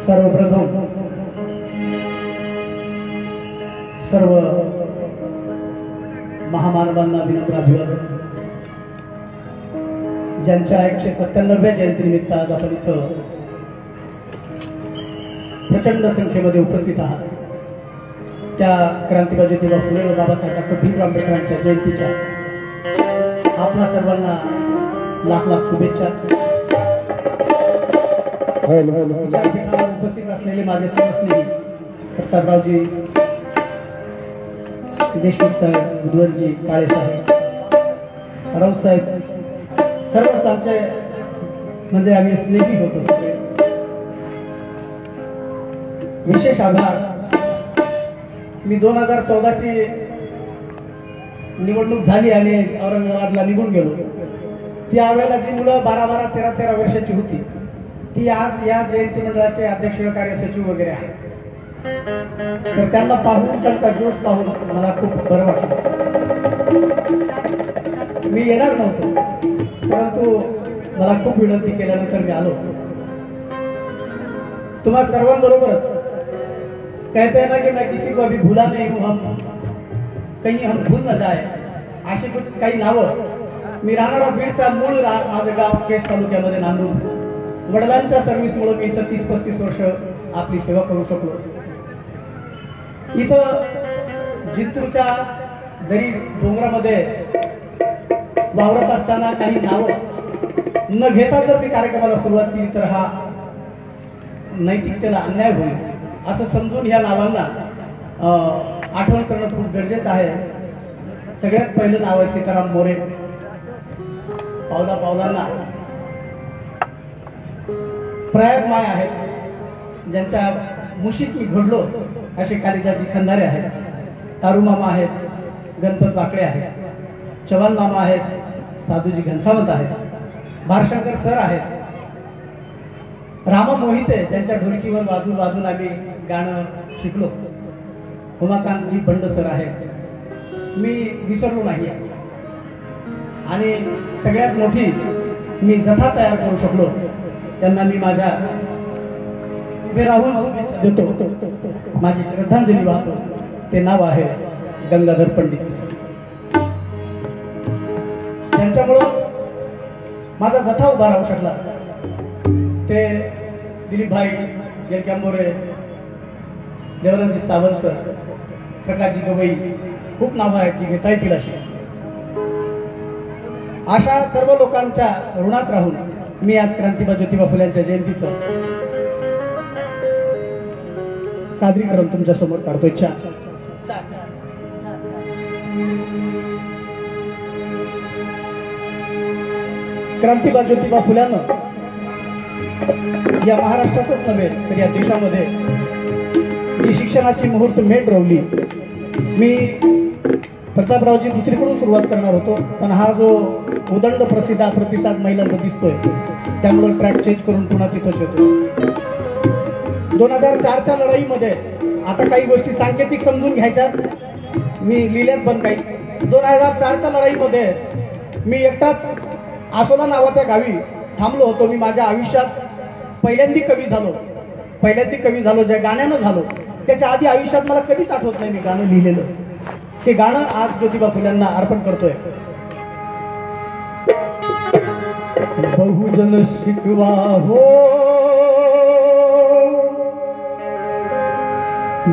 सर्वप्रथम सर्व महामानवांना विनम्र अभिवादन। ज्यांच्या 197व्या जयंतीनिमित्त आज आपण इथं प्रचंड संख्येमध्ये उपस्थित आहात, त्या क्रांतिबाजी तेव्हा फुले व बाबासाहेब डॉक्टर भीमराव आंबेडकरांच्या जयंतीच्या आपल्या सर्वांना लाख लाख शुभेच्छा। उपस्थित असलेले माझे समस्नेही प्रतापरावजी देशमुख साहेब, बुधवरजी, काळे साहेब, राऊत साहेब, सर्वच आमचे म्हणजे आम्ही स्नेही होतो। विशेष आभार। मी 2014ची निवडणूक झाली आणि औरंगाबादला निघून गेलो। त्यावेळेला जी मुलं 12-12, 13-13 वर्षाची होती ती आज या जयंती मंडळाचे अध्यक्ष व कार्य सचिव वगैरे आहेत। तर त्यांना पाहून, त्यांचा जोश पाहून मला खूप बरं वाटलं। मी येणार नव्हतो, परंतु मला खूप विनंती केल्यानंतर मी आलो। तुम्हा सर्वांबरोबरच कहते हैं ना कि मैं किसी को अभी भूला नहीं हूं, हम कहीं हम भूल न जाए, अशी काही नावं। मी राहणारा बीडचा, मूळ माझं गाव केस तालुक्यामध्ये नांदूर। वडिलांच्या सर्व्हिसमुळे मी इथं 30-35 वर्ष आपली सेवा करू शकलो। इथं जिंतूरच्या दरी डोंगरामध्ये वावरत असताना काही नावं न घेता जर मी कार्यक्रमाला सुरुवात केली तर हा नैतिकतेला अन्याय होईल असं समजून या नावांना आठवण करणं खूप गरजेचं आहे। सगळ्यात पहिलं नाव आहे सीताराम मोरे। पावला पावलांना प्रयाग माय आहेत, ज्यांच्या मुशीत मी घडलो असे कालिदासजी खंदारे आहेत, तारू मामा आहेत, गणपत वाकडे आहेत, चव्हाण मामा आहेत, साधूजी घनसावंत आहेत, भारशंकर सर आहेत, रामा मोहिते ज्यांच्या ढोलकीवर वाजून वाजून आम्ही गाणं शिकलो, उमाकांतजी बंड सर आहेत। मी विसरलो नाही। आणि सगळ्यात मोठी मी जथा तयार करू शकलो त्यांना मी माझ्या उभे राहून देतो, माझी श्रद्धांजली वाहतो। ते नाव आहे गंगाधर पंडित। त्यांच्यामुळं माझा जथा उभा राहू शकला। ते दिलीप भाई, एल कॅम्बोरे, देवानंदजी सावंत सर, प्रकाशजी गवई, खूप नावं आहेत जी घेता येतील अशी. अशा सर्व लोकांच्या ऋणात राहून मी आज क्रांतिबा ज्योतिबा फुल्यांच्या जयंतीचं सादरीकरण तुमच्या समोर करतोय. क्रांतिबा ज्योतिबा फुल्यानं या महाराष्ट्रातच नव्हे तर या देशामध्ये जी शिक्षणाची मुहूर्त मेढ रोवली. मी प्रतापरावजी दुसरीकडून सुरुवात करणार होतो, पण हा जो उदंड प्रतिसाद महिलांना दिसतोय त्यामुळे ट्रॅक चेंज करून पुन्हा तिथंच येतो. 2004च्या लढाईमध्ये आता काही गोष्टी सांकेतिक समजून घ्यायच्यात, मी लिहिल्यात पण काही. 2004च्या लढाईमध्ये मी एकटाच आसोला नावाच्या गावी थांबलो होतो. मी माझ्या आयुष्यात पहिल्यांदा कवी झालो ज्या गाण्यानं झालो. त्याच्या आधी आयुष्यात मला कधीच आठवत नाही मी गाणं लिहिलेलं. ते गाणं आज ज्योतिबा फुल्यांना अर्पण करतोय. बहुजन शिकवा हो,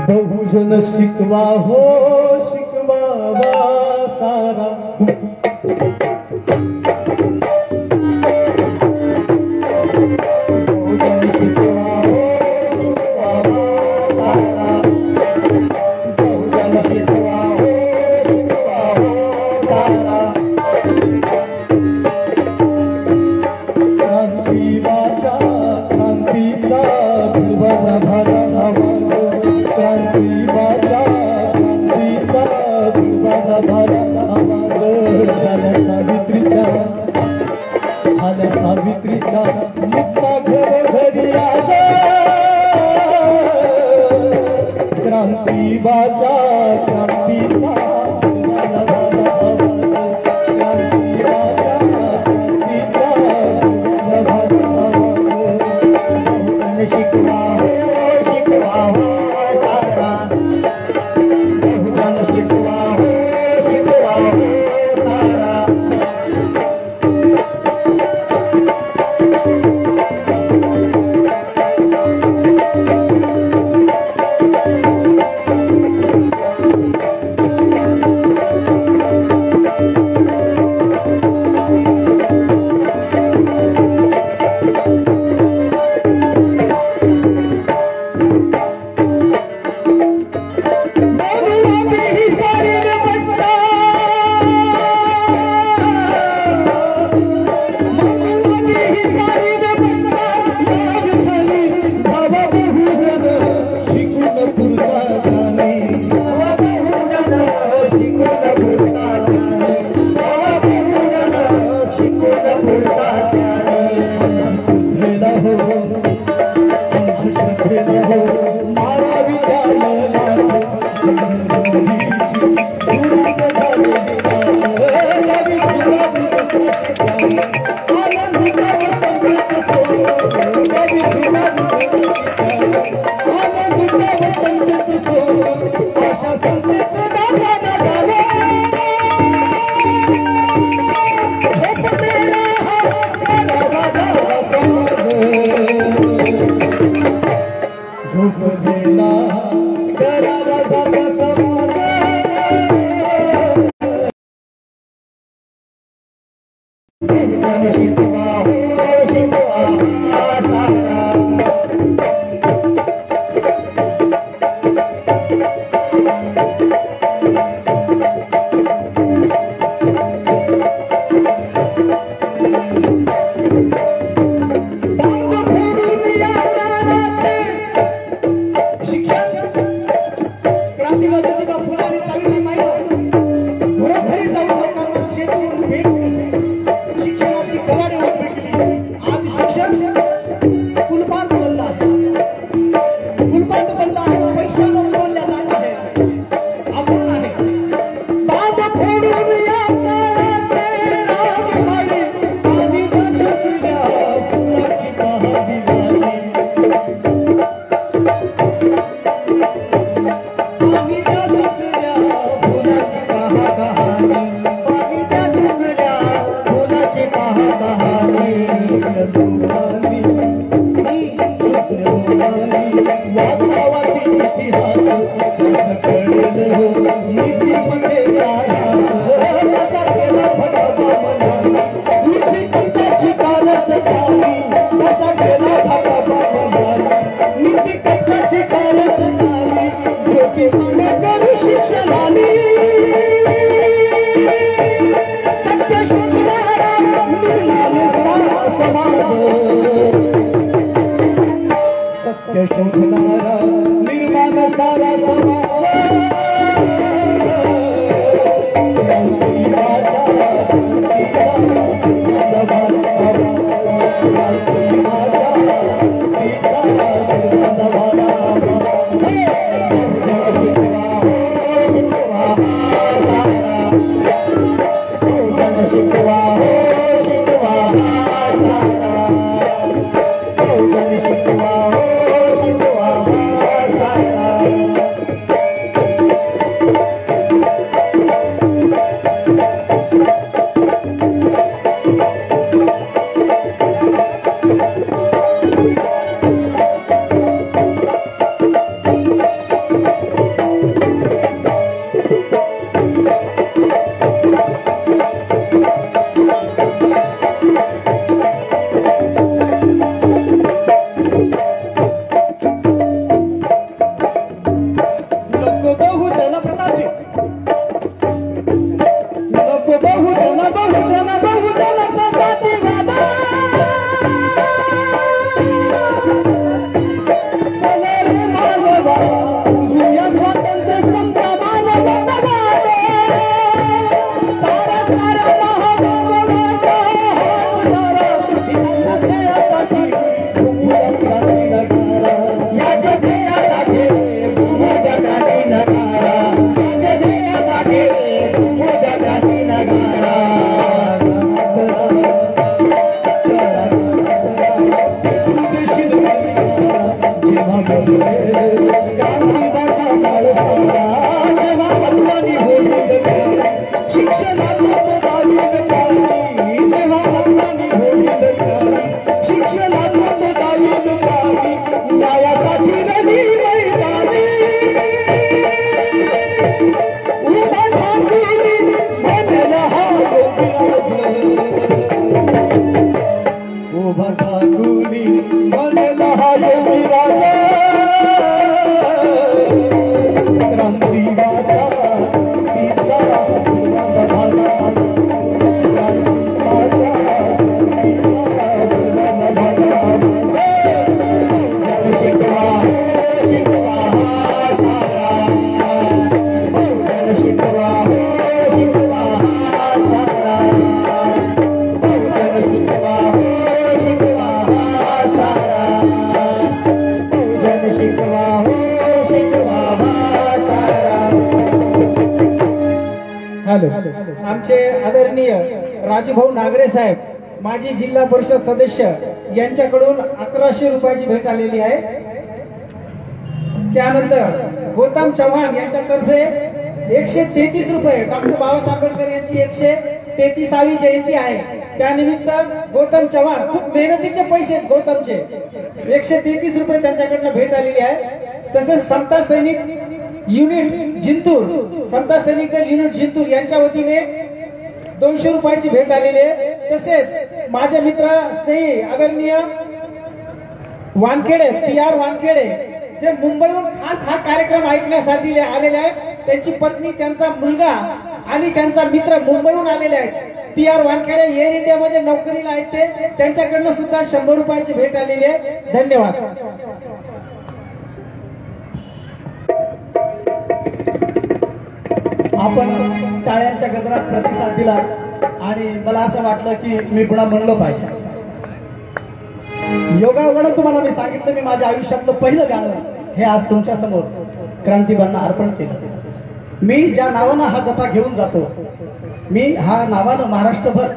बहुजन शिकवा हो, शिकवावा सारा. सावित्रीच्या मुक्ता घर घरी आज क्रांतीबाच्या क्रांतीचा शिकवा शिकवा सारा शिकवा शिकवा सारा. करू शिक्षणाने सत्य शोधणारा निर्माण सारा समाज सत्य शोधणारा निर्माण सारा समाज आमचे आदरणीय राजूभाऊ नागरे साहेब माजी जिल्हा परिषद सदस्य यांच्याकडून 1100 रुपयाची भेट आलेली आहे। त्यानंतर गौतम चव्हाण यांच्यातर्फे 133 रुपये डॉक्टर बाबासाहेब आंबेडकर यांची 133वी जयंती आहे त्यानिमित्त गौतम चव्हाण खूप मेहनतीचे पैसे गौतमचे 133 रुपये त्यांच्याकडनं भेट आलेली आहे। तसेच समता सैनिक युनिट जिंतूर समता सैनिक दल युनिट जिंतूर यांच्या वतीने 200 रुपयाची भेट आलेली आहे। तसेच माझे मित्र स्नेही आदरणीय वानखेडे PR वानखेडे जे मुंबईहून खास हा कार्यक्रम ऐकण्यासाठी आलेले आहेत। त्यांची पत्नी त्यांचा मुलगा आणि त्यांचा मित्र मुंबईहून आलेले आहेत। PR वानखेडे एअर इंडिया मध्ये नोकरीला आहेत ते त्यांच्याकडनं सुद्धा 100 रुपयाची भेट आलेली आहे। धन्यवाद। आपण टाळ्यांच्या गजरात प्रतिसाद दिला आणि मला असं वाटलं की मी पुन्हा म्हणलं पाहिजे। योगायोगानं तुम्हाला मी सांगितलं मी माझ्या आयुष्यातलं पहिलं गाणं हे आज तुमच्या समोर क्रांतीबाईंना अर्पण केलं। मी ज्या नावानं हा जथा घेऊन जातो मी हा नावानं महाराष्ट्रभर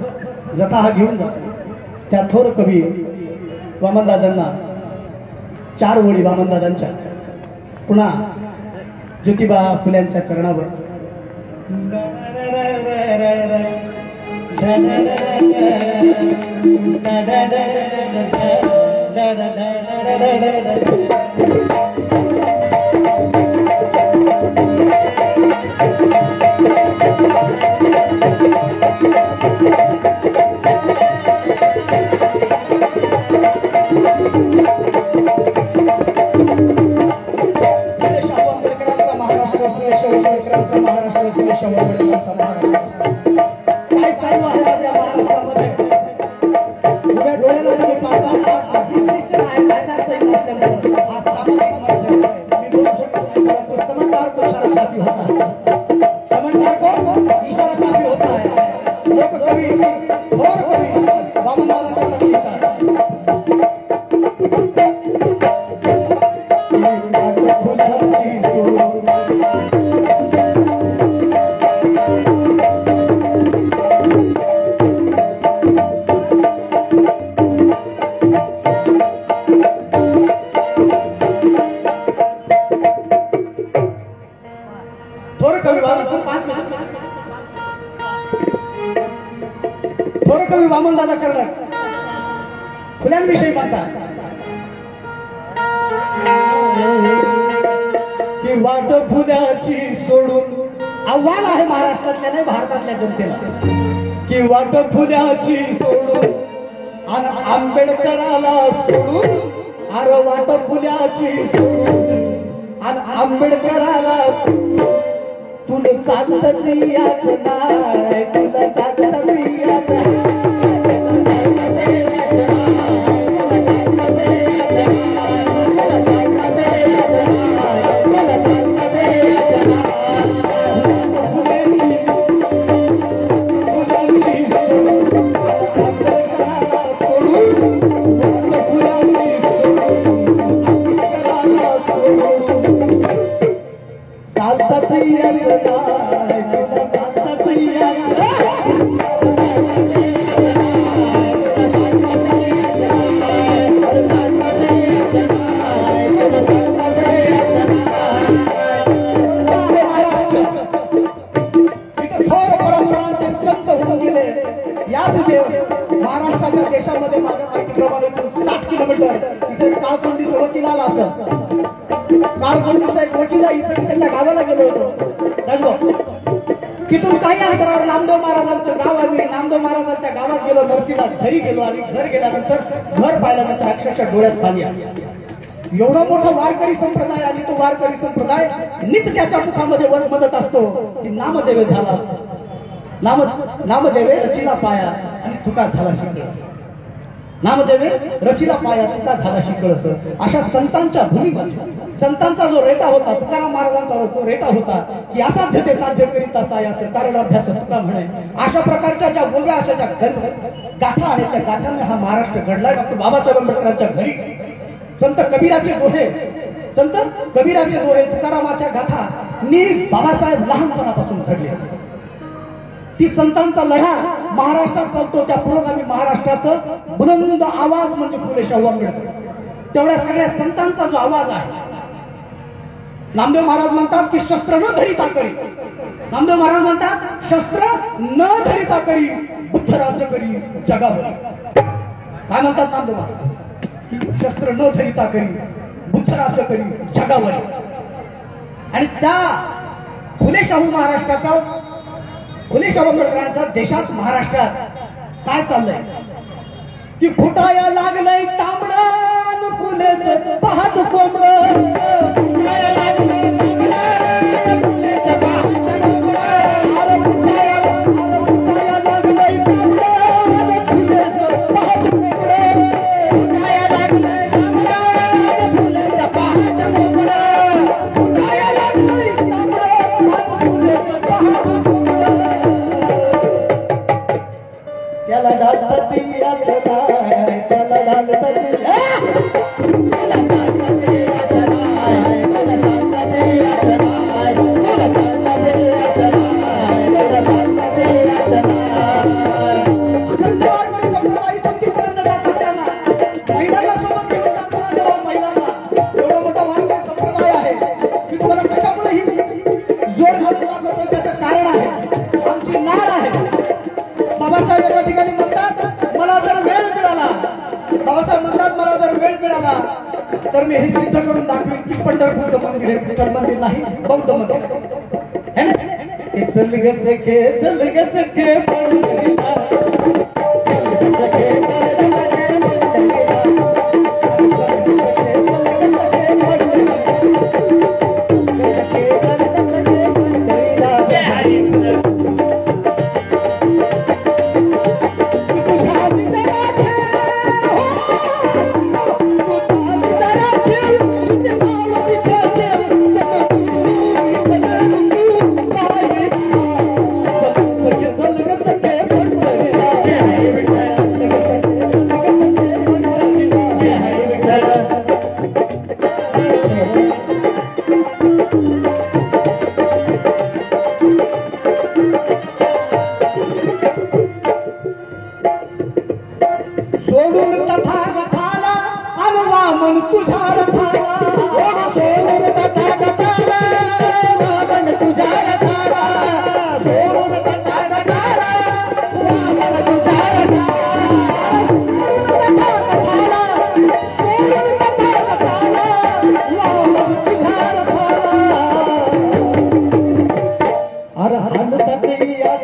जथा हा घेऊन जातो त्या थोर कवी वामनदादांना 4 ओळी वामनदादांच्या पुन्हा ज्योतिबा फुल्यांच्या चरणावर महाराष्ट्र फुले शाहू आंबेडकरांचा महाराष्ट्र, फुले शाहू आंबेडकरांचा महाराष्ट्र. काय चालू आहे आज या महाराष्ट्रामध्ये? उभ्या डोळ्याला तुम्ही पाहता अधिष्ठित आहे आचारसंहिता असल्यामुळे हा सामाजिक मंच मी बोलू शकतो नाही, तो समजदार को इशारा काफी होता है, समझदार को इशारा काफी होता है. लोक कवी थोर कवी वामनदादा करतात लिहितात. थोर कवी वामनदादा करणार फुल्यांविषयी म्हणतात की वाट फुल्याची सोडून आव्हान आहे महाराष्ट्रातल्या नाही भारतातल्या जनतेला की वाट फुल्याची सोडून आणि आंबेडकराला सोडून अरे वाट फुल्याची सोडून आणि आंबेडकराला तुला चालतच याच नाही, तुला चालतच याच महाराष्ट्राच्या देशामध्ये माझ्या माहितीप्रमाणे 60 किलोमीटर तिथे काळकोंडीचं वकील आला असं. काळकोंडीचा एक वकील आहे, इथे त्याच्या गावाला गेलो होतो. तिथून काही अंतरावर नामदेव महाराजांचं गाव आहे. मी नामदेव महाराजांच्या गावात गेलो, नरसीला घरी गेलो आणि घर गेल्यानंतर घर पाहिल्यानंतर अक्षरशः डोळ्यात पाणी आले. एवढा मोठा वारकरी संप्रदाय आणि तो वारकरी संप्रदाय नित्य त्याच्या मुखामध्ये मदत असतो की नामदेवे झाला, नामदेवे रचिला पाया आणि तुका झाला शिकळस. नामदेवे रचिला पाया तुका झाला शिकळस. अशा संतांच्या भूमीमध्ये संतांचा जो रेटा होता, तुकाराम महाराजांचा तो रेटा होता की असाध्य ते साध्य करीत असा असे कारण अभ्यास तुका म्हणे. अशा प्रकारच्या ज्या बोलव्या अशा ज्या गाथा आहेत त्या गाथांना हा महाराष्ट्र घडला. डॉक्टर बाबासाहेब आंबेडकरांच्या घरी संत कबीराचे दोहे, संत कबीराचे दोहे, तुकारामाच्या गाथा नी बाबासाहेब लहानपणापासून घडले. ती संतांचा लढा महाराष्ट्रात चालतो. त्या पुरोगामी महाराष्ट्राचं बुलंद आवाज म्हणजे फुले शाहू आंबेडकर. तेवढ्या सगळ्या संतांचा जो आवाज आहे. नामदेव महाराज म्हणतात की शस्त्र न धरिता करी, नामदेव महाराज म्हणतात शस्त्र न धरिता करी बुद्ध राज्य करी जगावर. काय म्हणतात नामदेव महाराज की शस्त्र न धरिता करी बुद्ध राज्य करी जगावर. आणि त्या फुले शाहू महाराष्ट्राच्या, फुले शाहू आंबेडकरांच्या देशात महाराष्ट्रात काय चाललंय की फुटाया लागलंय तांबडं फुलेचं पाहत कोंबडं. त्याला ढालताची याच नाही, त्याला ढालताची तर मी हे सिद्ध करून दाखवेन की पंढरपूरचं मंदिर हे विठ्ठल मंदिर नाही, बौद्ध मंदिर है. चल ग सखे पंढरीला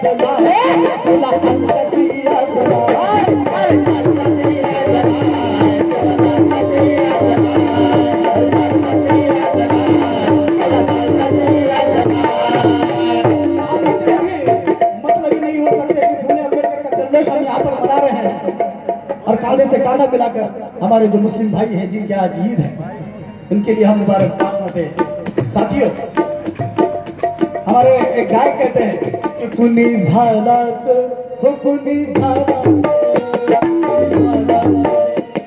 चला तुला हलकतिया चला हम यहाँ पर मना रहे हैं और काले से काला मिलाकर हमारे जो मुस्लिम भाई हैं जिनके आज ईद है उनके लिए हम मुबारकबाद देते हैं। साथियों, हमारे एक गायक कहते हैं कि कुनी झालाच हो कुनी झालाच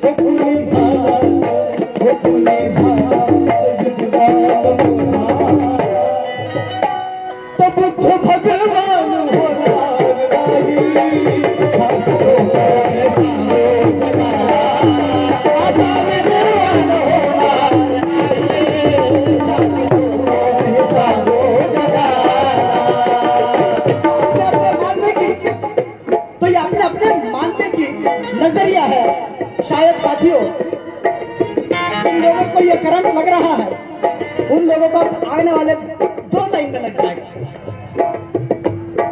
हो कुनी झालाच हो कुनी तो बुद्ध भगवान नजरिया है। शायद साथियों उन लोगों को ये करंट लग रहा है, उन लोगों को आने वाले 2 लाइन में लग जाएगा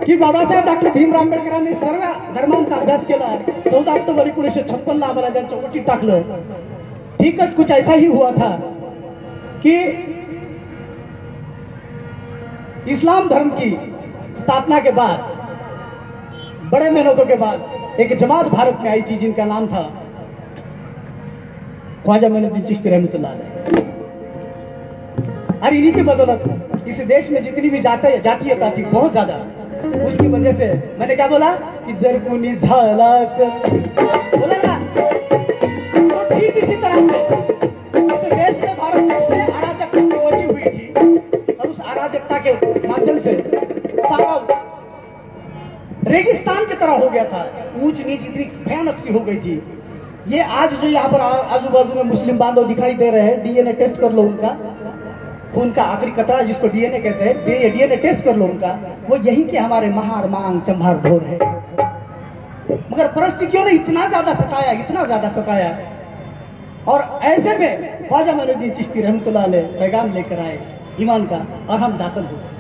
की बाबासाहेब डॉक्टर भीमराव आंबेडकरांनी सर्व धर्मांचा अभ्यास केला। 14 ऑक्टोबर 1956 आम्हाला ज्यांच्या ओटीत टाकलं, ठीकच कुछ ऐसा ही हुआ था कि इस्लाम धर्म की स्थापना के बाद बड़े मेहनतों के बाद एक जमात भारत में आई थी जिनका नाम था ख्वाजा मोइनुद्दीन चिश्ती रहमतुल्लाह अलैह। और इन्हीं की बदौलत इस देश में जितनी भी जातीयता थी बहुत ज्यादा, उसकी वजह से मैंने क्या बोला कि जरकुनी झालाच बोला ना, तो ठीक इसी तरह से इस देश में भारत देश में अराजकता मची हुई थी और उस अराजकता के माध्यम से सारा रेगिस्तान की तरह हो गया था, ऊंच नीच इतनी भयानक सी हो गई थी। ये आज जो यहाँ पर आजू बाजू में मुस्लिम बांधव दिखाई दे रहे हैं, डीएनए टेस्ट कर लो उनका, खून का आखिरी कतरा जिसको डीएनए कहते हैं, डीएनए टेस्ट कर लो उनका, वो यही के हमारे महार मांग चंभार ढोर है। मगर परिस्थितियों ने इतना ज्यादा सताया और ऐसे में ख्वाजा मोइनुद्दीन चिश्ती रहमतुल्लाह अलैह पैगाम लेकर आए ईमान का और हम दाखिल हो गए।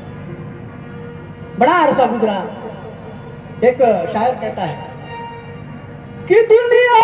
बड़ा अरसा गुजरा। एक शायर कहता है कि दुनिया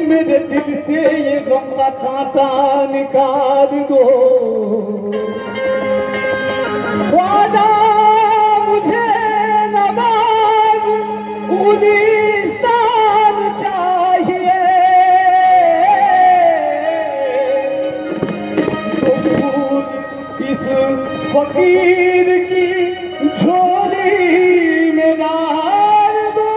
मेरे दिल से ये गम का कांटा निकाल दो। ख्वाजा मुझे नवाज गुलिस्तान चाहिए, तो फूल इस फकीर की झोली में डाल दो।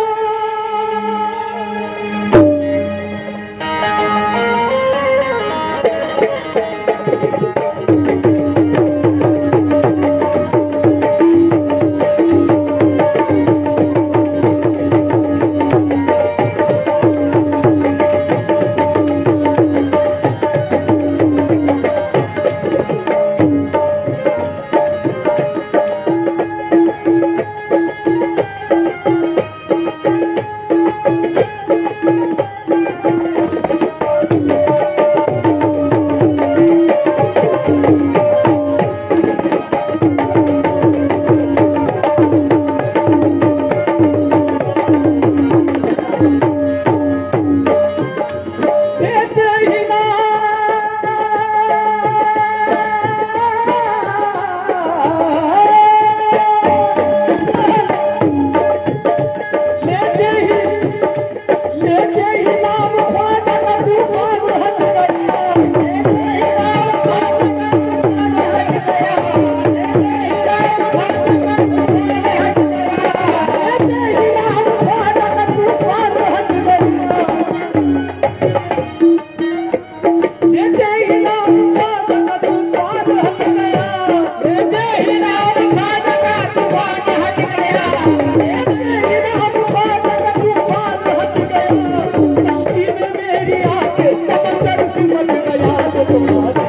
सिमट गया तो तुम्हारे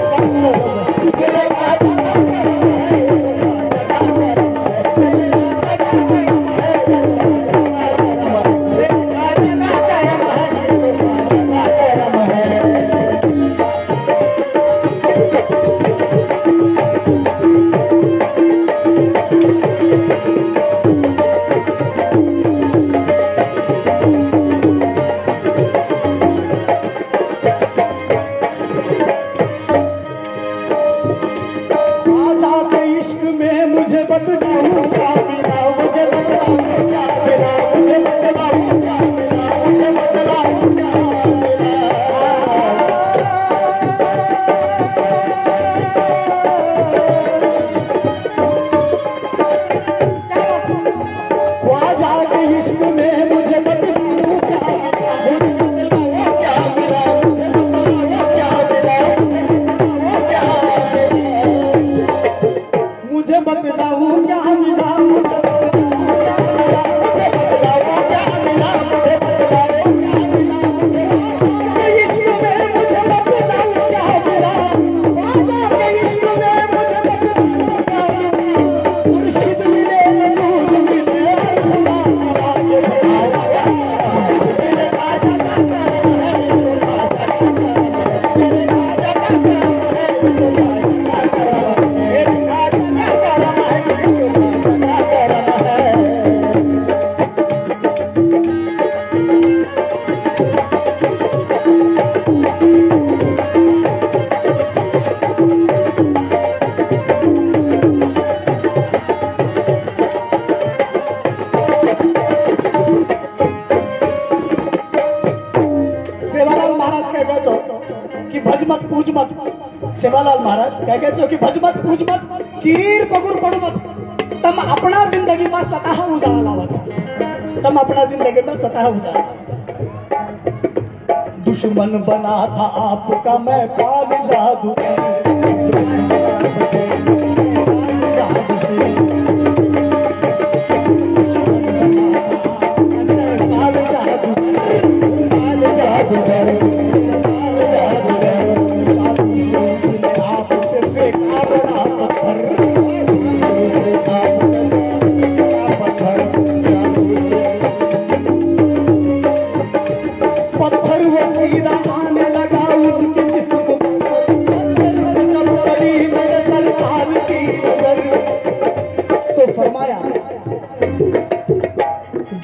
सेवालाल महाराज क्या कहते कि भज मत पूज मत कीर पगुर पडू मत तम अपना जिंदगी में स्वतः उजाळा लावायचा तम अपना जिंदगी में स्वतः उजाळा दुश्मन बना था आपका मैं पाल जादू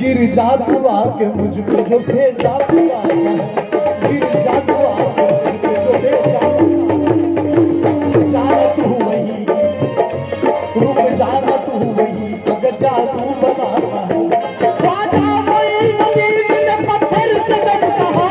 गिर जादू आके मुझको जो भेजा गिर जादू आके मुझको जो भेजा जाना तू वही रुक जाना तू वही अगर जादू बनाता है राजा वही नदी में पत्थर से जब कहा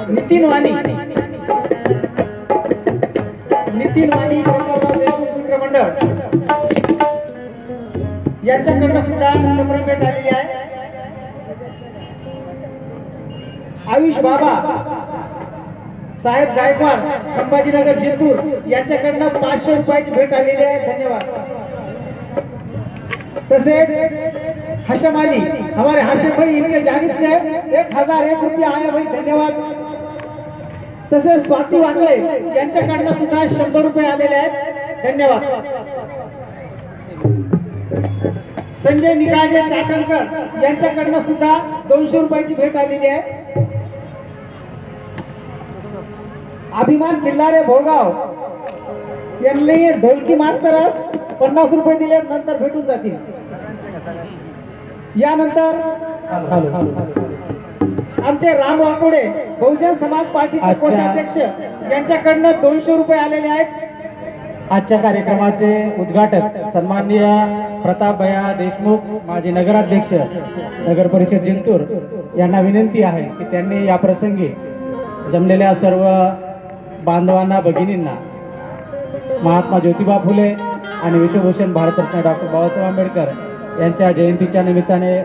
नितीन वाणी मंडळ यांच्याकडनं सुद्धा संभ्रम भेट आलेली आहे. आयुष बाबा साहेब गायकवाड संभाजीनगर जिंतूर यांच्याकडनं 500 रुपयाची भेट आलेली आहे. धन्यवाद. तसेच हाशिम अली, हमारे हाशिम भाई इनके जानिब से 1001 रुपये आए भाई, धन्यवाद। तसेच स्वाती वाकळे यांच्याकडनं सुद्धा 100 रुपये आलेले आहेत, धन्यवाद। संजय निकाळजे चाटणकर यांच्याकडनं सुद्धा 200 रुपयाची भेट आलेली आहे। अभिमान किल्लारे भोगाव यांनी ढोलकी मास्तरास 50 रुपये दिले, नंतर भेटून जातील। यानंतर आमचे राम वाकोडे बहुजन समाज पार्टीचे कोषाध्यक्ष यांच्याकडनं 200 रुपये आलेले आहेत। आजच्या कार्यक्रमाचे उद्घाटक सन्माननीय प्रतापभैया देशमुख, माजी नगराध्यक्ष नगर परिषद जिंतूर यांना विनंती आहे की त्यांनी या प्रसंगी जमलेल्या सर्व बांधवांना, भगिनींना महात्मा ज्योतिबा फुले आणि विश्वभूषण भारतरत्न डॉक्टर बाबासाहेब आंबेडकर यांच्या जयंतीच्या निमित्ताने